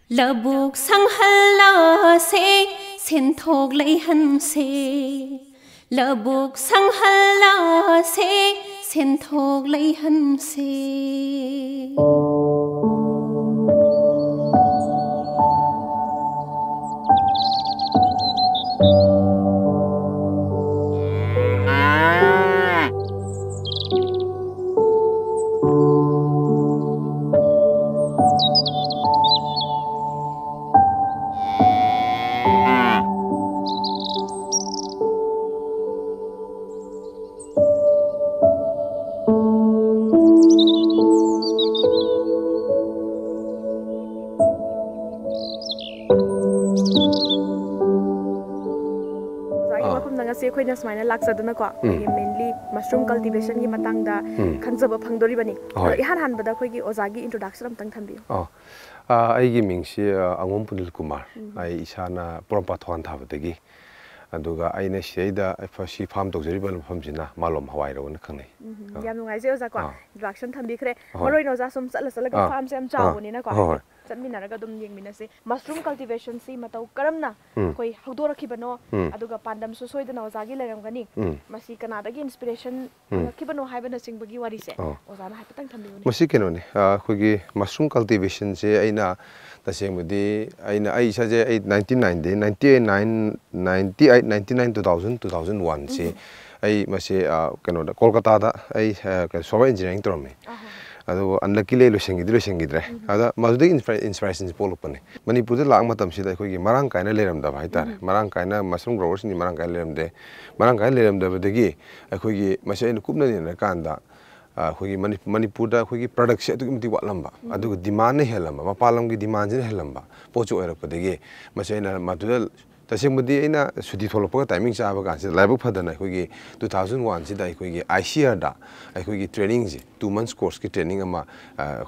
Labuk Shanghalasi Shenthok Leihansi, Labuk Shanghalasi Shenthok Leihansi. Mainly mushroom cultivation ki matangda khanjaba phangdori bani ihan hanbada khoi ozagi introduction amtang thambi aigi mingsi angom punil kumar ai isana propa thon thabadagi aduga aina seida fasi farm tawjari bal famjina malom hawai ro na khangnai yam nungai se oza ko introduction thambi khre moroi no za sum chala chala ga farm sem chawoni na ko Minaraga dum yeng minase mushroom cultivation si matau karamna koi hawdora khibano aduga pandam so soidana ozagi leramgani masi kanada gi inspiration khibano haibana singbagi wari se ozana haipatang thambiuni masi kenone khogi mushroom cultivation se aina tasengmudi aina ai sa je 1999 2001 se ai masi kenoda kolkata da ai software engineering torme ado unluckily lo sengidre ada mazude inspirations polopane manipur la matam sida khoi marang kaina leram da bhai tar marang kaina mushroom growers ni marang kaina leram de badagi khoi masai nu kupna ni kanda khoi manipur da khoi production adu mti walamba adu demand helamba mapalam gi demand jin helamba pocho era padagi masai na madul tasengmudi ina sudi tholopa timing chaba kan se Labuk phadana khoi 2001 sida khoi ICR da khoi training ji 2 months course ki training ama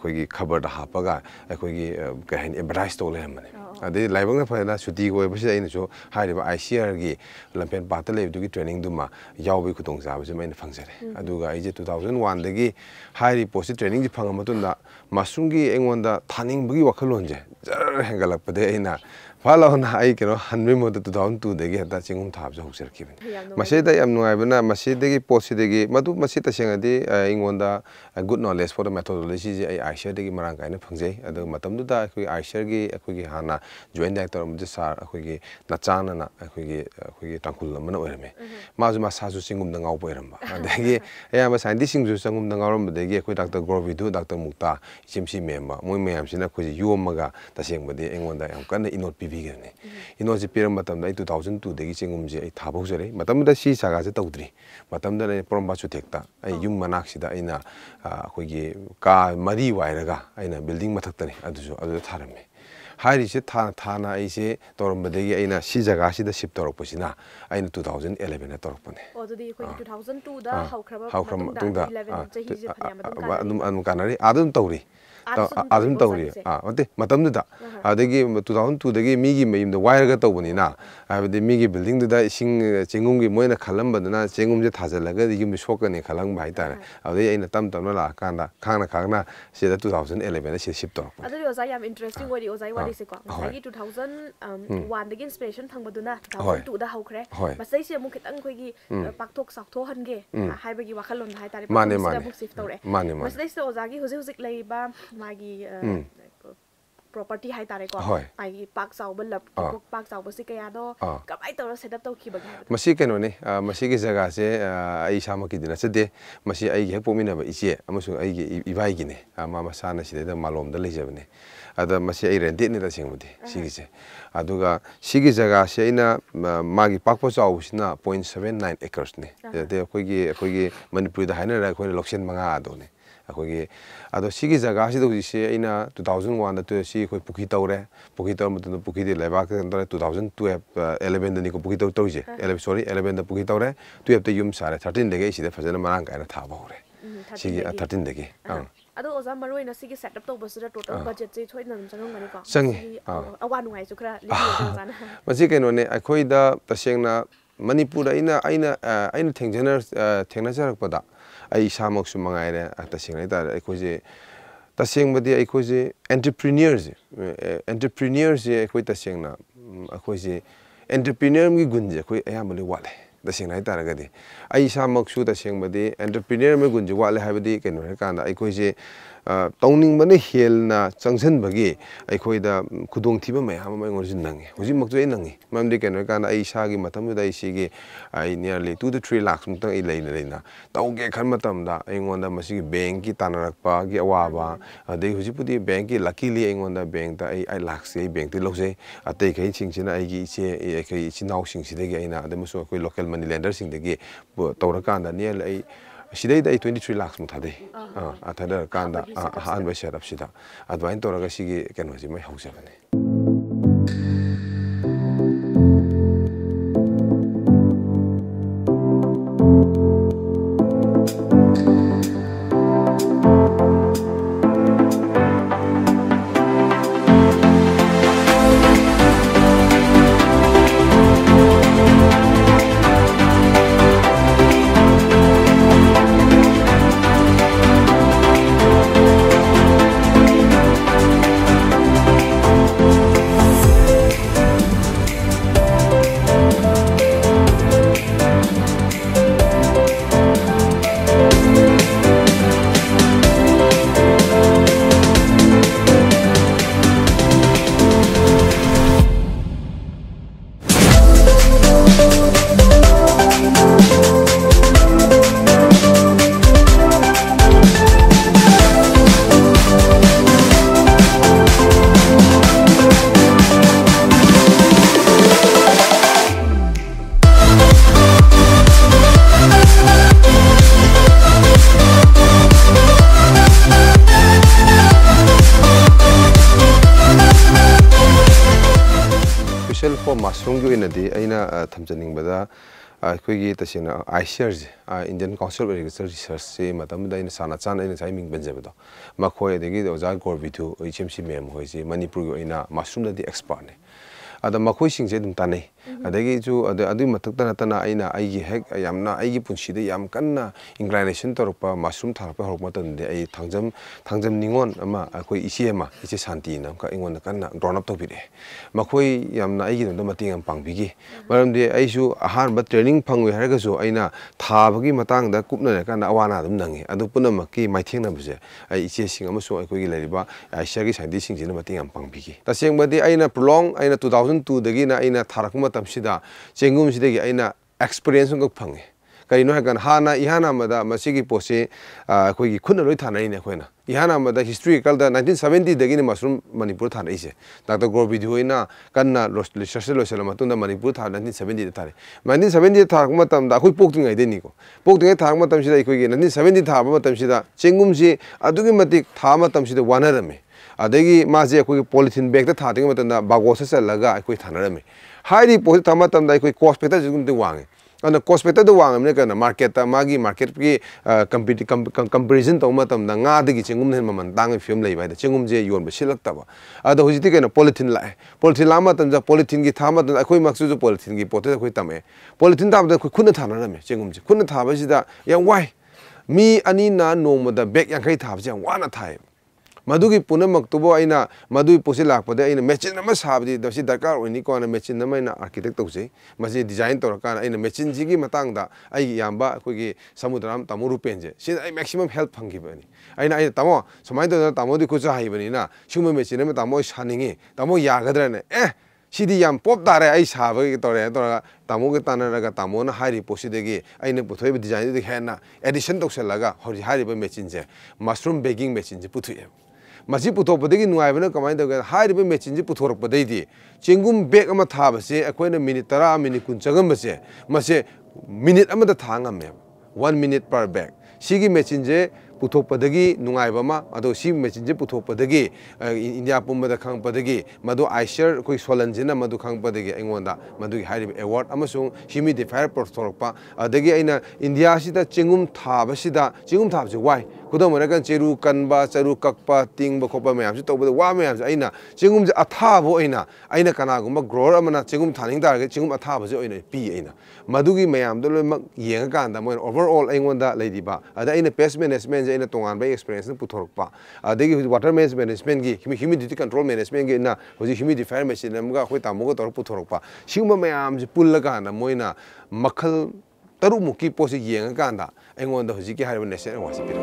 khoi khabar da hapaga khoi kahin advice to le mane ade Labuk na phana sudi go basi ina so haiba ICR gi lampen pata le du ki training du ma yawbi khutong sa basi main phangsare aduga ai je 2001 dagi hairi post training ji phanga matunda mushroom gi engonda thaning bugi wakhalon je jar hengalak pade ina Falona ai kero hanme mo 2002 degi hata chingum thab jo husar kibin masida yam nuai bana masida gi posi degi madu masita sengadi ingonda good knowledge for the methodology ji ai aisha degi marang kaina phangjai adu matam du da khoi aisha gi khoi hana joint director mu sar khoi nachana na khoi tangkul amana oirame mazu masa su chingum da ngau poiramba adegi ayama scientist sing ju chingum da ngauram degi khoi dr grovidu dr mukta chimsi memba moi mayam sina khoi yomaga tasengmadi ingonda yam kana inot Vigane. Inoji Piram Matam 2002 degi chingumji ai thabo jare matamda si saga je tawdri matamda ne promba chu tekta ai yum manak sida aina khoigi ka mari wairaga aina building mathaktani adu tharame hairi se thana ai se torumbadegi aina si jaga sida ship torokposina aina 2011 na torokpone odudi khoi 2002 da haukrama tungda 11 chahi je phanyam adum kanari adum tawri Azum Tauri, Matamda, Adegi 2002 degi Migi Mayim the wire Gatobani na. I have the Migi building the sing Chingungi Moina Kalamba, the Chingum Tazalaga, the Yum Shokan in Kalang Baita. Are they in the Tamtamala, Kana, said 2011, she shipped off. I am interesting what it was. I was 2001 the inspiration Tangbaduna, 2002 the Hawkre, but say she Mukit Anquigi, Paktok Sakto Hange, Hybegi Wakalon, Haitari, Money, was they so Zagi, who's music labor. Magi property hai tare ko ai park saw lap park saw si kaya do kamai to set up to khibag masi keno ne masi gi jaga se ai sama ki dina sede masi ai ge pomina ba iche amasu ai ge ibai gi ne ama masana side da malom da lejabne ada masi ai rente ne da singmudi sigi se aduga sigi jaga se ina magi park po saw sina 0.79 acres ne de khoi Manipur da haina ra khoi loksen manga ado ne akogi ado sigi jaga si do se ina 2001 da to si khoi pukhi tawre pukhi taw mutun pukhi de Labuk da 2012 11 da ni ko pukhi taw je 11 da pukhi tawre 12 da yum sare 13 de ge si da fajana marang kaina thaba hore sigi 13 de ge ado oza maroi na sigi setup to basura total budget je thoi nam changong ngani ko changi awa nungai chu khra liyo jana masi keno ne akhoi da tasengna Manipur aina thengna jarak pada ai samok su mangai re ata singai da ko je तसेंगबदी अखोजे entrepreneur से अखोई तसेंगना अखोजे entrepreneur की गुंजे अखोई अयामले वाले तसेंगना है तारगदि आई सामक्सु तसेंगबदी entrepreneur में गुंजे वाले हाबदी केनो है कांदा अखोजे तौनिंग बने हेलना चंगसन बगी अखोइदा खुदोंग थिबा मयाम मंगोरजि नंगे हुजि मक्जो ए नंगी ममदि केनो कांदा आई सागी मतमदा आई सिगी आई नियरली 2 to 3 लाख मुक्तंग आई लेना तौगे खन मतमदा अइंगोंदा मसिगी बैंक की तानरकपा गी अवाबा अदे हुजिपुदी बैंक की लकीली अइंगोंदा बैंक ता आई लाख से बैंक ते लोजे अतै खै सिंगसिना आईगी इचे एखै इचिनाउ सिंगसिदगी आइना अदमसो अखोइ लोकल मनी लेंडर सिंगदगी तौरकांदा नियल आई सिदई 23 लाख मुथादे अथदर कांदा हान बे सेटअप सिदा अदवाइन तोरगा सिगी केनोजी मै हौजबने माशरूम की नदी अना थमजनिंग अखोगी तसेना ICAR Indian council of agriculture research से साना चाना साई मिंग बनजबदो मखोई ओजा गोरबिथु एचएमसी मैम होइसे मणिपुर माशरूम एक्सपर्ट ने अद मखोइसिंगसे दुम तानै अदगी जु अदु मथक्ता नतना आइना आइगी हेक यामना आइगी पुंसिदे याम कन्ना इंक्लाइनेशन तोरपा माशरूम थारपा हरप मतनदे आई थांजम निंगोन अमा अखोई इचे शांति नाम का इंगोन कन्ना ग्रोन अप तोबिरे मखोई यामना आइगी दम मतिंग am पांगबिगी मरमदे आइसु आहार बा ट्रेनिंग फंगवे हरगसु आइना थाबगी मतंगदा कुपना कन्ना अवाना दम नंगी अदु पुनमकी माइथेंना बजे आई इचे सिंग अमसु अखोई लेरिबा आइसियागी साइंटिस्ट सिंगजिना मतिंग am पांगबिगी तसेंगबदि आइना प्रोलॉन्ग आइना 2002 दगिना आइना थारक मतमसिदा चेंगुमसिदगी आइना एक्सपीरियंस को फंगे करिनो है हाना इहाना मदा मसिगी पोसे अखोगी खुना लोई थानाइने अखोइना इहाना मदा हिस्ट्रिकल दा 1970 दगिने मशरूम मणिपुर थानाइसे डॉक्टर गोरबिधुइना कन्ना रिसर्च लोसल मतुंदा मणिपुर था 1970 थारे 1970 थारक मतमदा अखोई पोक्तिंगाइ देनिको पोक्तिंगाइ थारक मतमसिदा अखोगी 1970 थाबा मतमसिदा चेंगुमसि अदुगी मतिक था मतमसिदा वानरमे अदगी माजे अखोगी पॉलिथीन बैग ता थादिंग मतंदा बागोस चलगा अखोई थानरमे हाइरी पोस्ट था मतमदा अखोई कॉस्ट पेटर जुगुमते वांगे अन कॉस्ट पेटर दो वांगमने कना मार्केट ता मागी मार्केट की कंपैरिजन तो मतमदा ngaदगी चेंगुम ने ममन तांग फिल्म लेबाय दा चेंगुम जे योन बसिलक्तबा अद होजिति कना पॉलिथीन लाए पॉलिथीन लामा तंजा पॉलिथीन की था मतंदा अखोई मक्सु पॉलिथीन की पोते अखोई तमे पॉलिथीन ताबदा अखोई खुना थानरमे चेंगुम जे खुना थाबसिदा याम वाई मी अनि ना नोमदा बैग यांखै थाबसे वाना थाय मधुगी पुनमक्तुबो आइना मधुई पोसे लाकपदे आइना मेचिन अमा साबदि दसि दरकार ओइनि कोना मेचिन अमाइना आर्किटेक्ट तौसे मसे डिजाइन तौरकान आइना मेचिन जिगी मतंगदा आइ याम्बा अखोगी समुद्रम तामो रुपेंजे सि आइ मैक्सिमम हेल्प फंगिबनि आइना तामो समाइ तो तामो दि खुजा हाइबनिना सुम मेचिन अमा तामो सानिंगे तामो यागद्राने सिदी याम पॉप तारे आई साबगे तोरे तोरा तामो के तानरगा तामोना हाइरि पोसिदेगी आइना पुथोइब डिजाइन दि हेना एडिशन तौसलगा हरि हाइरिबा मेचिन जे मशरूम बेकिंग मेचिन जे पुथुए मसी पुथोपदगी नुआइबना कमाइ तौगे हाइरिबा मेचिन जे पुथोरपदैदि चेंगुम बेग अमा थाबसे अखोइना मिनिट 10 मिनिट 20 चगमबसे मसे मिनिट अमदा थांगमे 1 minute per bag सिगी मेचिन जे पुथोपदगी नुआइबमा अदो सी मेचिन जे पुथोपदगी इंडिया पुमदा खंगपदगी मदो आइसर कोई सोलनजिना मदो खंगपदगी एंगोंदा मदुगी हाइरिब अवार्ड अमसुंग ह्यूमिडिफायर प्रोथोरपा अदगी आइना इंडिया सिदा चिंगुम थाबसिदा चिंगुम थाबसे वाई खुदम होना चेरू कनबा चेरू कक्पा तिंग खोपा मैम से तब वा मैम से चिंगुम से अथाबो अना कनागुम ग्रोर अमना चिंगुम थानिंग तारगे चिंगुम अथाब से पी अना मधुगी मैम येंगाकान मोन ओवरऑल अगोंदा लेदीबा अदा पेस्ट मैनेजमेंट से तोान एक्सपीरियंस पुथोरपा अदगी वाटर मैनेजमेंट की ह्यूमिडिटी कंट्रोल मैनेजमेंट की हूँ ह्यूमिडिफायर मशीन अखोई तामोग तौर पुथोरपा सिगुम मैम से पुलकान मोइना मखल तरुमुकी पोसे येंगाकान अगोंदा हूजिकी नेशनल अवार्ड से पीर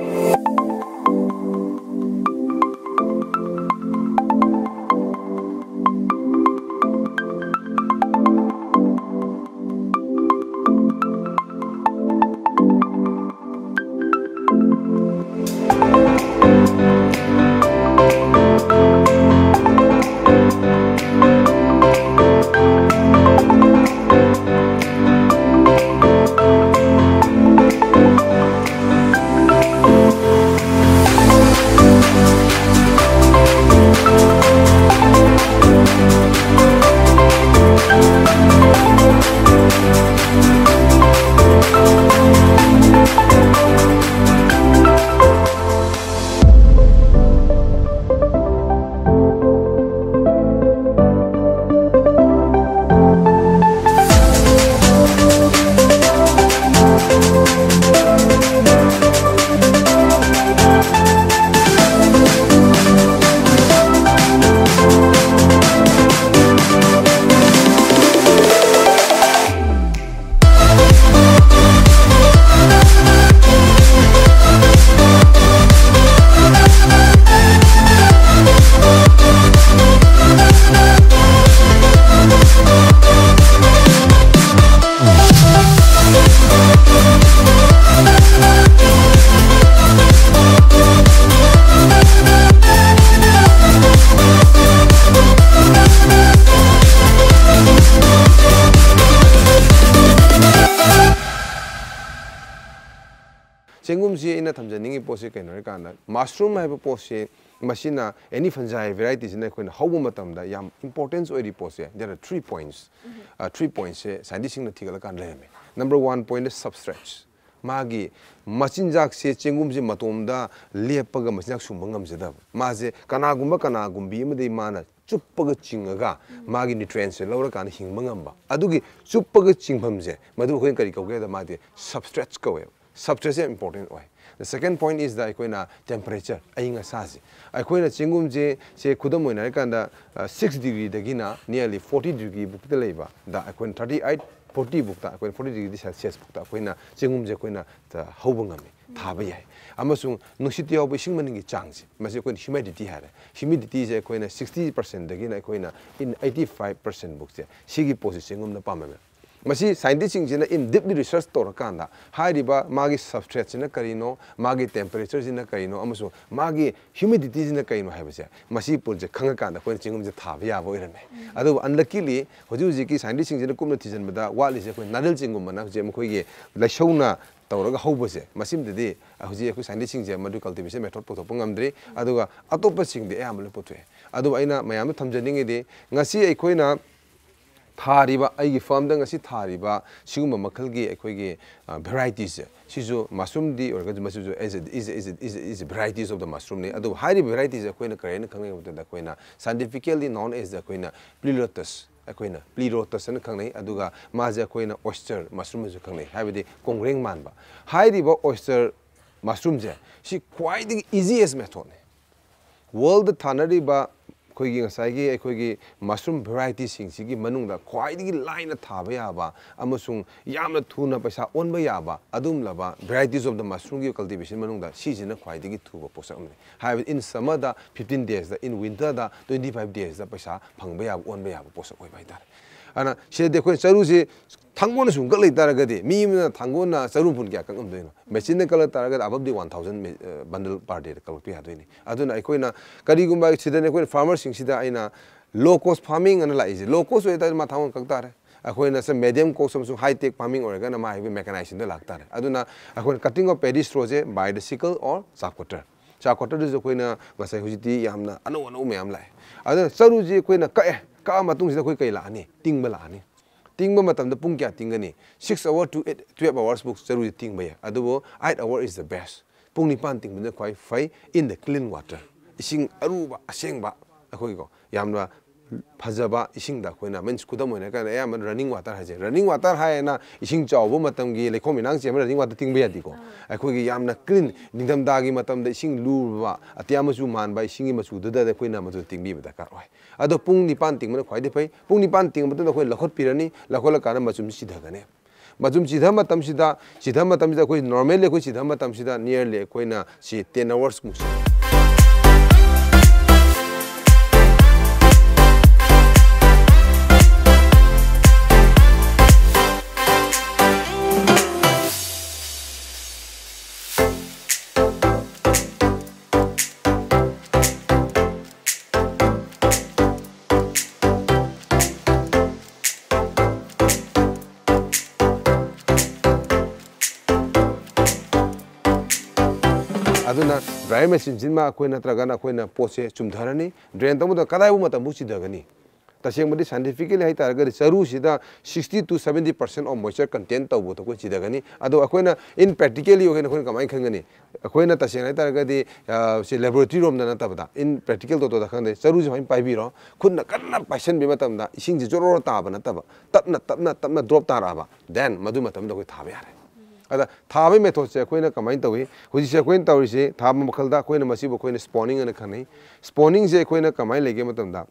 चेंगुम से इन थमजनिंग पोसे कहीं मशरूम है पोसे मशीना एनी फंजाई वेराइटी से हौब याम इंपोर्टेंस पोसे देयर आर 3 पॉइंट्स 3 पॉइंट्स से साइंटिस्ट थीगलकान लेमे नंबर 1 पॉइंट सबस्ट्रेट्स मागी मचिनजाक से चेंगुम से मतोमदा लेपग मचिनजाक सुमंगमजदब माजे कनागुंबी मदे माना चुप्पग चिंगगा मागी न्यूट्रिएंट्स लौरकान हिंगमंगंबा अदुगी चुप्पग चिंगफमजे मदु होइन करी कौगे मादे सबस्ट्रेट्स कौवे substrates important way. The second point is that temperature ayinga sasi akoina chingum je khudam moina kanda 6 degree dagina nearly 40 degree bukta leiba da akoin 38 40 bukta akoin 40 degree celsius bukta akoina chingum je koina ta hobungami thaba yai amasung nusit yaw bising maningi changsi mase akoin humidity hare humidity je akoina 60% dagina akoina in 85% bukse sigi position ngum na pamame मसी scientist in deeply research तौरकान मागी substrate से करीनो मागी temperature से करीनो मागी humidity से कईनो है पुरजे खंगकान अखोन चिंगम से थाब याब ओइरमे अदु अनलकीली हुजी साइंटिस्ट कुमन थीजनबदा वालीसे अखोन नादल चिंगुमना जे मखोइगे लाइसौना तौरगा हौबसे मसिमदि हुजी अखोइ साइंटिस्ट मदु कल्टिवेशन मेथड पुथोप ngamdri aduga atopa singde ayamle putwe adu aina mayam thamjaninge ngasi अखोइना थारीबा आइगी फार्म दंग असि थारीबा सिगुम मखलगी अखोइगी वेराइटीज सिजु मशरूम दी और गज मसुजु is varieties of the mushroom ने अदु हाई वेराइटीज अखोइना करेन खंगे बता अखोइना साइंटिफिकली नोन एज अखोइना प्लीरोटस अखोइना प्लीरोटस न खंगनै अदुगा माजे अखोइना ऑयस्टर मशरूम जो खंगनै हाइबदि कोंग्रेंग मानबा हाइरिबा ऑयस्टर मशरूम जे सि क्वाइट इजीएस्ट मेथड ने वर्ल्ड थानरिबा खोगी ngसाइगी एखोगी मशरूम वेराइटी सिंगसिगी मनुंगदा ख्वाइदगी लाइन थाबा याबा अमसुंग यामना थुना पैसा ओनबा याबा अदुम लबा वेराइटीज ऑफ द मशरूम की कल्टीवेशन मनुंगदा सीजन ख्वाइदगी थुबा पोसकमने हाइब इन समर दा 15 डेज दा इन विंटर दा 25 डेज दा पैसा फंगबा याबा ओनबा याबा पोसक ओइ बाइदार अना से देखो चरु से थांगोन सुंग गलै तारगदि मीमना थांगोना चरु पुन क्या कंगम देनो मेचिन कल तारगद अबब दि 1000 बंडल पर डे कल पे हादोइनी अदुना अखोइना करिगुंबा सिदने अखोइ फार्मर सिंगसिदा आइना लो कॉस्ट फार्मिंग अन लाइजे लो कॉस्ट वेता मा थांगोन कक्तारे अखोइना से medium cost some high tech farming ओरगना मा हाइबे मेकानाइजेशन दे लागतारे अदुना अखोइन कटिंग ऑफ पेडी स्ट्रोजे बाय द सिकल और चाकवटर जो अखोइना गसाइ हुजिति यामना अनो मयाम लाइ अदुना चरु जे अखोइना का मतुंग सिदा अखोइ कै लानी तिंगबा लानी तिंगबा मतम द पुंग क्या तिंगनी 6 hours to 12 hours बुक चरु तिंगबा या अदुबो 8 hours is the best pung nipan ting benda kwai fai in the clean water ising aruba asengba akoi ko yamna phajaba ising da koina means kudam hoina ka ya man running water haje running water hai na ising chawbo matam gi lekho minang che running water ting be yadi ko akoi gi yamna clean ningdam da gi matam da ising luba atiama su man ba ising gi masu da da koina masu ting bi da kar oi ado pung nipan ting man kwai de pai pung nipan ting matam da koi lakhot pirani lakhola kana masum si da gane masum sidha matam sida koi normally koi sidha matam sida nearly koina si 10 hours musa aduna dry machine jinma koina tragana koina pose chumdharani drain tamu da kadai bu matam buchi dagani taseng madi scientifically hai tar gari charu sida 60 to 70% of moisture content taw to ko chidagani ado akoina in practically ogena koina kamai khangani akoina taseng hai tar gadi se laboratory room na tabda in practical to da khande charu ji pai bi ro khunna kanna passion bi matam da ising ji joro ta ba na taba tapna drop tar aba then madu matam da koi thabe yare ada thabe method se koina kamai tawi huji se koina tawi se thab makhalda koina masibo koina spawning ana khanai spawning se koina kamai lege matam da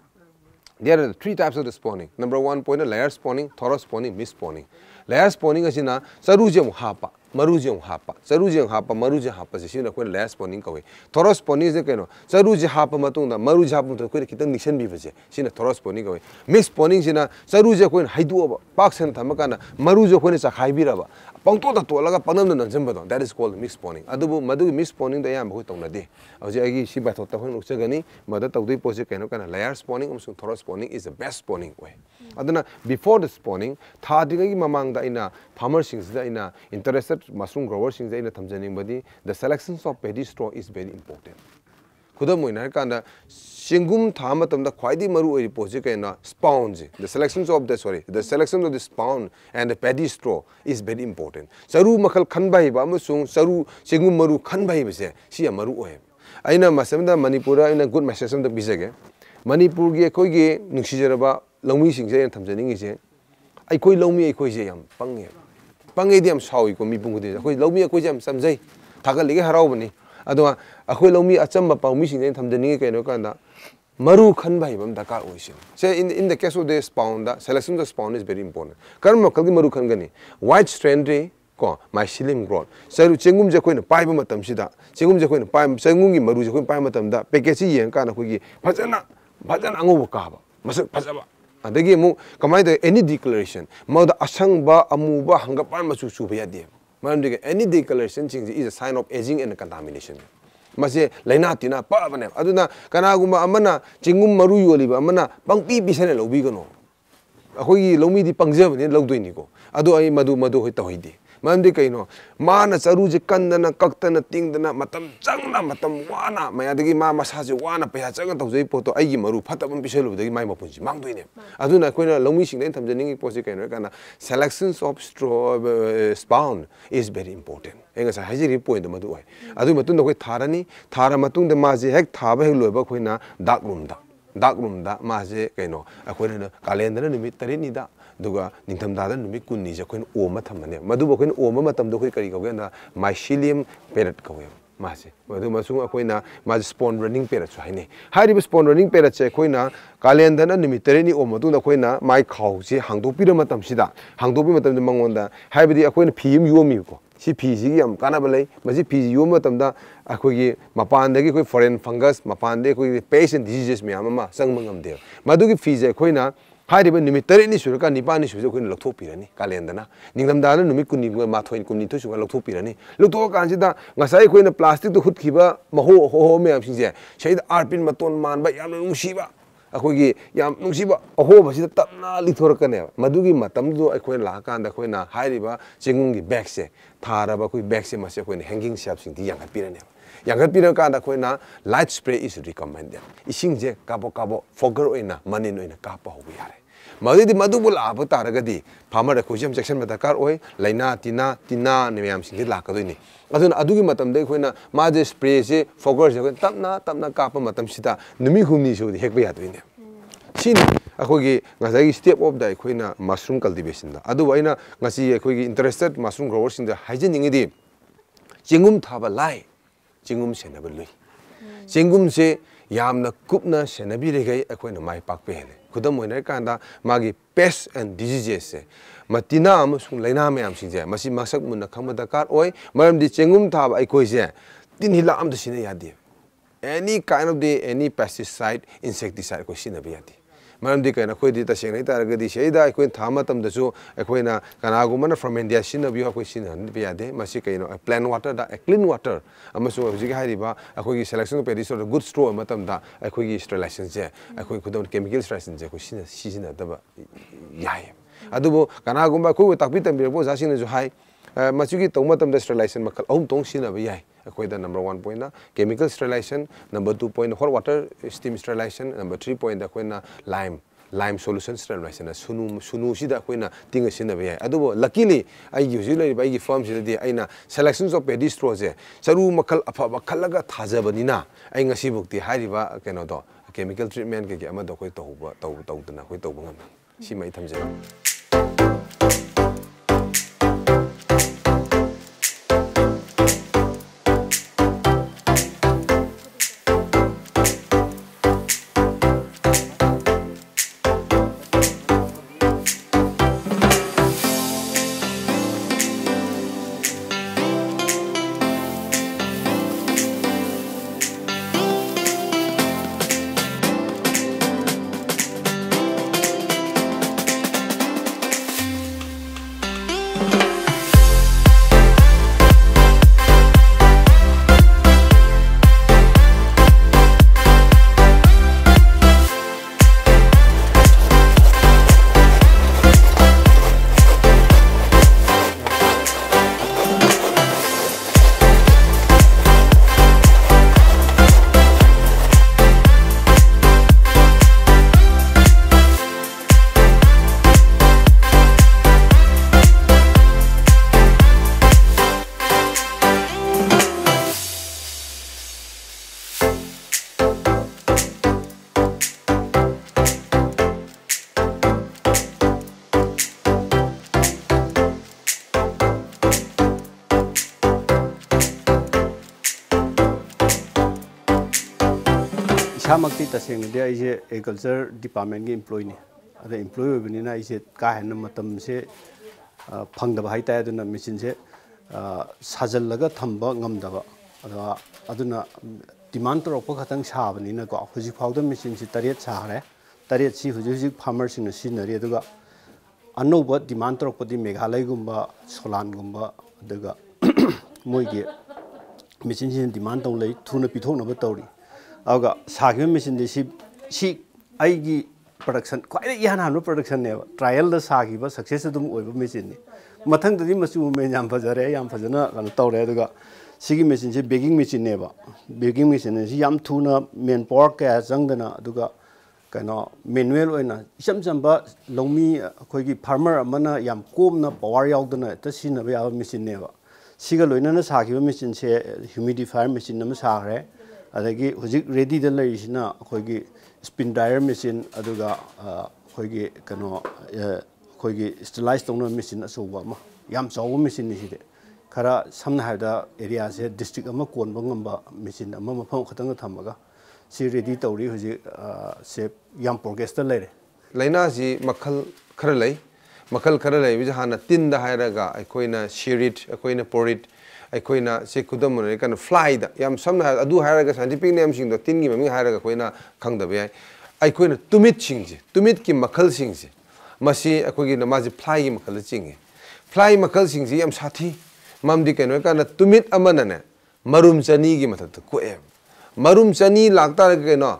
there are 3 types of the spawning. Number 1 point layer spawning, thorough spawning, mist spawning. Layer spawning is na sarujam hapa, marujam hapa, sarujam hapa, marujam hapa. This is na layer spawning kawe. Thorough spawning is na sarujam hapa matunda, marujam hapa matunda. Koi kita nishan bi baje. This is thorough spawning kawe. Mist spawning is na sarujam koi haidu aba, pak sen thama kana marujam koi sakhai bi raba. Pangto da to laga panam na nanjam badon. That is called mist spawning. Adubu madu mist spawning da yam koi tong na de. Aje agi si bathot ta koi uksa gani madu tawdi pose keno kana layer spawning amsung thorough spawning is the best spawning way. Aduna before the spawning, thadingi mamang da ina farmer sings da ina interested mushroom grower sings da ina thamjaning badi the selections of paddy straw is very important. Kudam moina kanda shingum thama tamda khwaidi maru oi pose kaina spawn the selections of the spawn and the paddy straw is very important. Saru makhal khanbai ba amasung saru shingum maru khanbai base si maru oi. Aina masamda Manipura ina good message samda bisage. Manipur ge koi ge nungsijaraba longmi singse thamjaning ise ai koi longmi ai koi je yam pange diam sawi ko mi pungu de koi longmi ai koi jam samjai thagal lege harau bani adwa akoi longmi achamba pawmi singse thamjaning ke no kanda maru khan bai bam dakar oisin say in the case of the spawn the selection of the spawn is very important karma kalgi maru khan gani white strand re ko mycelium growth saru chengum je koina pai ba matam sida chengum je koina pai chengum gi maru je koina pai matam da package yen kana koi gi phajana angobu ka ba masak phajaba adagi mu kamai da any declaration ma da asangba amuba hangapa masu su ba yade man de any declaration ching is a sign of aging and contamination mase laina tina pa bane aduna kana guma amana chingum maru yoliba amana pangpi bisane lobi gano akoi lomi di pangja bane logdoi ni ko adu ai madu hoi tawide Mandi kaino mana saruji kandana kaktana tingdana matam changna matam wana mayadagi ma masaje wana paya changa tawjai poto aigi maru phatabam piselu dagi mai mapunji mangdoine aduna koina lomi singdai thamjaningi posi kaino kana selections of straw spawn is very important enga sa hajiri point madu oi adu matunda koi tharani thara matungda maje hek thaba hek loiba koina dark room da maje kaino akoina kalendana nimit tarini da duga ningtham da numit kunni je koin oma thamane madu bo koin oma matam do koi kari kawge na mycelium parrot kawge mase madu masung akoina ma spawn running parrot so haine hari spawn running parrot che koina kalendana numit tareni oma tu da koina mai khau je hangdok pira matam sida hangdok pi matam de mangonda haibidi akoina phim yomi ko si phi ji yam kana balai maji phi yom matam da akogi mapan dagi koi foreign fungus mapan de koi patient diseases me ama sang mangam de madu gi phi je koina 하리번 numit tareni surka nipani sujo koin lokthok pirani kalendana ningdamda numit kunni ma thoin kunni thu suga lokthok pirani lokthok kansida ngasai koina plastic to hutkiba maho ho me am singje seid arpin maton manba yam nungsiba akogi yam nungsiba aho basida tapna lithorkane madugi matam do akoin la kanda koina hairiba chingungi bag se tharaba koi bag se mase koina hanging shelf sing di yangat pirani yangat pira kanda koina light spray is recommended isingje kabo fogger oina manin oina kapa hobi yare मदुदी मदुबु लाब तारगदी farmer अखोइम section में दरकार ओय लाइना तिना ने ma'am Singh लाकदोइनी अदुना अदुगी मतमदे अखोइना माजे spray से focus से तपना काप मतम सिदा नुमी हुमनी सुदी हेकबे यादोइने सिन अखोगी ngasi स्टेप ऑफ द अखोइना मशरूम कल्टिवेशन दा अदु अइना ngasi अखोगी इंटरेस्टेड मशरूम ग्रोवर्स सिंह दा हाइजेनिंगदी चिंगुम थाबा लाइ चिंगुम सेनबा लुई चिंगुम से यामना कुपना सेनबी रेगै अखोइना माइ पाकपे हेले खुदम होइना कांदा मागी पेस्ट एंड डिजीजेस से मतिना अमसुंग लाइना मैम सिंजे मसी मसक मुना खंग दरकार ओय मरमदि चेंगुम थाब अखोइसे तिन हिला अम दसिने यादे any kind of the any pesticide insecticide को सिनबे यादे मरमदि कना खोइदि तसेंग तारगदि सेदा अखोइन थाम तमदसु अखोइना कनागुमना फ्रॉम इंडिया सिनबियो अखोइ सिनबे यादे मसी कइनो प्लेन वाटर दा clean water अमसु हजिक हारिबा अखोइगी selection पेडिसो good स्ट्रो मतमदा अखोइगी sterilization से अखोइ खुदम केमिकल स्टरलाइजेशन से अखोइ सिना दबा याय अदुबो कनागुमबा अखोइ ताकपि तंबिरबो जासिन जो हाई मचुगी तौमतम स्टरलाइजेशन मखल अहुम तोंग सिनबे याय अखोइदा नंबर 1 पॉइंट ना chemical sterilization number 2 point hot water steam sterilization number 3 point अखोइना लाइम सोल्यूशन स्टरलाइजेशन सुनु सिदा अखोइना तिंग सिनबे याय अदुबो लकीली आई यूजुअली लेबा आई फार्म सिदि आइना सिलेक्शन ऑफ पेडी स्ट्रो से सरू मखल अफबा खलगा थाजबनिना आई ngasi बुक्ति हारिबा केनो दो केमिकल ट्रीटमेंट के अमा दो कोइ तौदना कोइ तौब ngam si mai thamje इसामक्ति तसेंगदे आइसे एग्रीकल्चर डिपार्टमेंट के एम्प्लॉय ने अदे एम्प्लॉय होबनिना आइसे का हेन मतम से फंगदबा हाइताय अदुना मेसिन से साजल्लगा थंबा ngमदबा अदुना डिमांड तोरप खतंग साबनिना को हुजि फाउद मेसिन से तरेत सारे तरेत सी हुजि फार्मर सिन सिनरी अदुगा अनोबा डिमांड तोरपदि मेघालय गुंबा सोलान गुंबा अदुगा मोइगे मेसिन से डिमांड तौ लई थुना पिथोनबा तौरी आगा सागे मेसिन सी आईगी प्रोडक्शन क्वाइट यान हानो प्रोडक्शन ने ट्रायल द सागिबा सक्सेस अदुम ओइबा मेसिन ने मथंग ददि मचु मे याम फजरे याम फजना कन तौरे अदुगा सिगी मेसिन से बेगिंग मेसिन नेबा बेगिंग मेसिन से याम थुना मेन पावर का जंगदना अदुगा कनो मैनुअल ओइना इचम चंबा लौमी अखोइगी फार्मर अमना याम कोमना पावर यावदना त सिनबा याबा मेसिन नेबा सिगा लोइना सागिबा मेसिन से ह्यूमिडिफायर मेसिन नम सागरे अदगी हुजिक रेडी द लैसिना अखोइगी स्पिन ड्रायर मेसिन अदुगा अखोइगी कनो अखोइगी स्टरलाइज तौना मेसिन असौबा अमा याम चाव मेसिन निसिदे खरा समना हायदा एरिया से डिस्ट्रिक्ट अमा कोनबा ngamba मेसिन अमा मफम खतंग थमगा सि रेडी तौरी हुजिक से याम प्रोग्रेस द लेरे लाइना जी मखल खरा लै बिज हाना तिन दा हायरागा अखोइना शिरिट अखोइना पोरिट अखोइना से खुदम ने कन फ्लाई दा याम समना अदु हायरागा साइंटिफिक नेम सिंग दो तिन गी ममी हायरागा अखोइना खंगदबे अखोइना तुमित सिंग जे तुमित की मखल सिंग जे मसी अखोइगी नमाजी फ्लाई की मखल सिंग फ्लाई मखल सिंग जे याम साथी ममदी कनो कन तुमित अमना ने मरुम चनी की मथत कोए मरुम चनी लागता कनो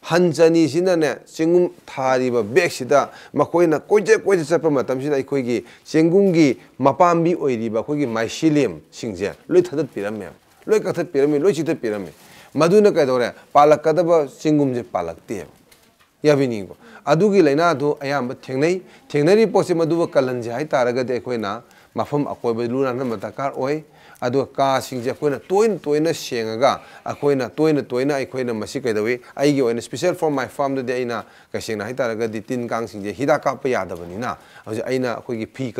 हंचनी सिने चिंगुम थारीब बेगसीदा मखोइना कोइजे चप मतमसिदा अखोइगी चिंगुमगी मपाम्बी ओइरीबा अखोइगी माइसिलियम सिंगजे लोइ थदत पिरमे लोइ कथत पिरमे लोइ चित पिरमे मधुना कदोरे पालकदब चिंगुमजे पालकते याबिनी को अदुगी लेना दो अयाम थेंगनरी पोसे मधुब कलन से हाइतारगदि अखोइना मफम अकोइब लुना दरकार ओय अदु का सिंजे अखोइना तोइन सेंगगा अखोइना तोइन अखोइना मसी कैदवे आइगी ओइना स्पेशल फॉर माय फार्म दे अइना कैसेंना हाइतारगदि तीन कांग सिंजे हिदा काप यादबनिना हजे अइना अखोइगी फी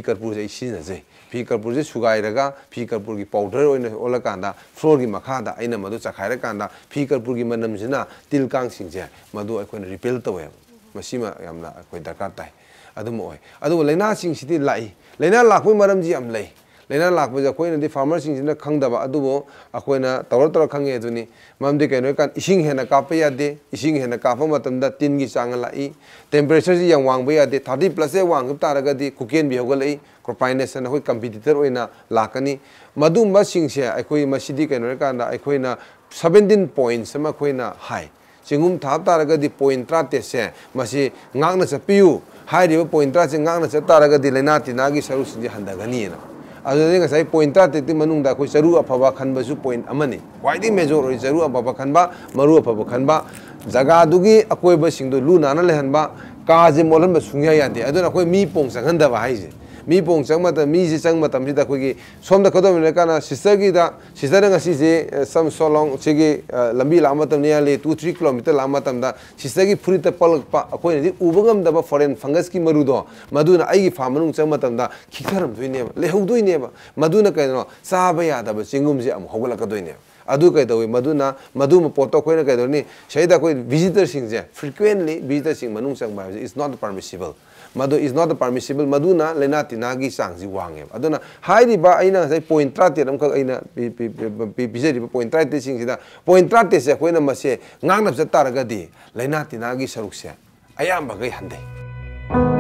कर्पूरजे सिनजे फी कर्पूर से सुगाइरगा फी कर्पूर की पाउडर ओलकांदा फ्लोर की मखादा अइना मधु चखाइरकांदा फी कर्पूर की मनमसिना तिल कांग सिंजे मधु अखोइना रिपेल तवे मसीमा यामना अखोइ दरकार ताइ अदुम ओय अदु लैना सिंगसिति लाई लैना लाखबै मरमजी याम लೈ लैना लाखबै अखोइना फार्मर सिंगसिना खंगदबा अदुबो अखोइना तौर खंगे अदुनी ममदि कैनो कान इसिंग हेना कापा यादे इसिंग हेना कापा मतमदा तिन की चांग लाई टेम्परेचर जी yang wang ba yade 30 plus e wang taragadi kuken bi hogalai cropination hoi competitor oina lakani madum ba singse akhoi masidi kaino kanda akhoina 17 points sama khoina high chingum thap taragadi point 30 se masi ngakna chapiu high riba point 30 se ngakna cha taragadi laina tinagi saru sinji handagani na adune ngasai point 30 ti manung da khoi charu afaba khanba su point amani waidi major oi charu afaba khanba maru afaba khanba jaga dugi akoi ba singdo lu nana lehanba काजे मोलन में सुनिया यादे अदुना कोई मी पोंग संगंदा बाहाइजे मी पोंग संग मत मी से संग मत मिदा कोई सोम द खदो मिले काना sister ngasi je some so long chege lambi lama tam ne le 2-3 kilometer lama tam da sister gi phuri ta pal pa koi ne ubangam da ba foreign fungus ki maru do maduna ai gi famanung chang matam da khitharam doi ne le hau doi ne ba maduna kai no sa ba ya da ba chingum je am hogala ka doi ne adu kai doi maduna maduma poto koi na kai doi ni shaida koi visitor sing je frequently visitor sing manung chang ba is not permissible madu is not permissible maduna lena tinagi sang ji wange aduna hairi ba aina sai point 30 am ka aina bi point 30 sing sida point 30 se koina mase ngang na sa taragadi lena tinagi saruk se ayam ba gai hande